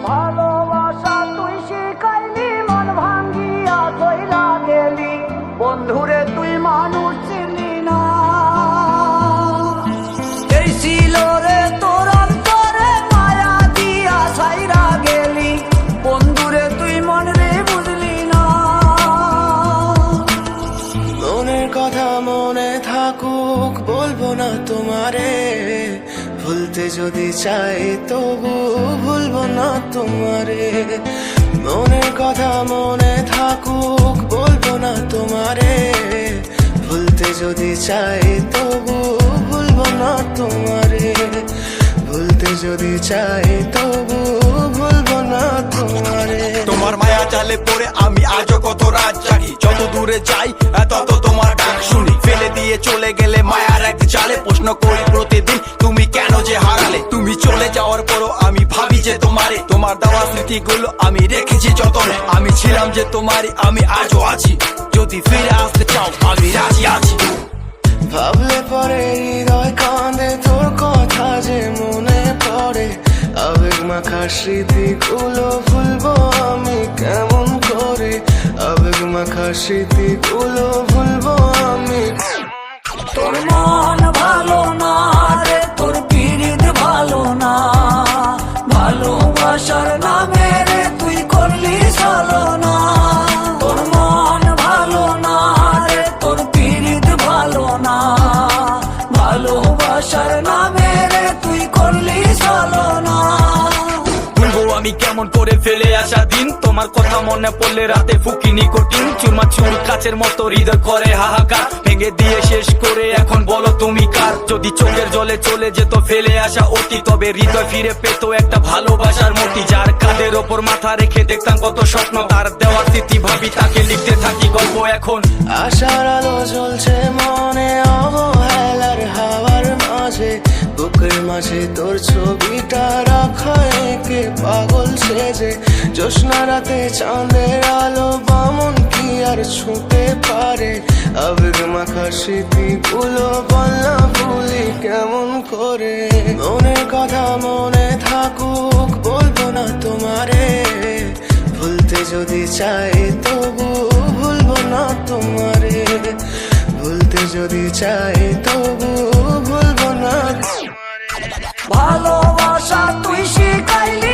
ভালোবাসা তুই শিখাইলি, মন ভাঙ্গিয়া কইরা গেলি, বন্ধুরে তুই মানুষ চিনি না। এই ছিল রে তোর অন্তরে মায়া দিয়া ছাইরা গেলি, বন্ধুরে তুই মন রে বুঝলি না। মনের কথা মনে থাকুক বলবো না তোমারে, ভুলতে যদি চাই তবু ভুলবো না তোমারে। মনের কথা মনে থাকুক বলবো না তোমারে, ভুলতে যদি চাই তবু ভুলবো না তোমারে। ভুলতে যদি চাই তবু ভুলবো না তোমারে। তোমার মায়া জালে পড়ে আমি আজও কত রাত জাগি, যত দূরে যাই তত তোমার ডাক শুনি। ফেলে দিয়ে চলে গেলে মায়ার এক জালে, প্রশ্ন করি প্রতিদিন তুমি কেন যে হারালে। তুমি চলে যাওয়ার পরও আমি ভাবি যে তোমারে, তোমার দেওয়া স্মৃতিগুলো আমি রেখেছি যতনে। আমি ছিলাম যে তোমারই, আমি আজও আছি, যদি ফিরে আসতে চাও আমি রাজি আছি। ভাবলে পরে হৃদয় কাঁদে, তোর কথা যে মনে পড়ে। আবেগ মাখা স্মৃতিগুলো ভুলবো আমি কেমন করে, আবেগ মাখা স্মৃতিগুলো ভুলবো আমি। তোর মন ভালো না রে, তোর পীড়িত ভালো না, ভালোবাসার নামে রে তুই করলি ছলনা। তোর মন ভালো না রে, তোর পীড়িত ভালো না, ভালোবাসার নামে রে তুই করলি ছলনা। ভুলবো আমি কেমন করে ফেলে আসা দিন, তোমার কথা মনে পড়লে রাতে ফুকি নিকোটিন। চুরমা চুর কাচের মতো হৃদয় করে হাহাকার, ভেঙে দিয়ে শেষ করে এখন বলো তুমি কার। যদি চোখের জলে চলে যেত ফেলে আসা অতি, তবে হৃদয় ফিরে পেত একটা ভালোবাসার মতি। যার কাঁধের ওপর মাথা রেখে দেখতাম কত স্বপ্ন, তার দেওয়ার স্মৃতি ভাবি তাকে লিখতে থাকি গল্প এখন। আশার আলো জ্বলছে মনে অবহেলার হাওয়ার মাঝে, বুকের মাঝে তোর ছবিটা রাখা একে পাগল সেজে। জ্যোৎস্না রাতে চাঁদের আলো বামন কি আর ছুঁতে পারে, আবেগ মাখা স্মৃতিগুলো বলনা ভুলি কেমন করে। মনের কথা মনে থাকুক বলবো না তোমারে, ভুলতে যদি চাই তবু ভুলবো না তোমারে। ভুলতে যদি চাই তবু ভুলবো না তোমারে। ভালোবাসা তুই শিখাইলি,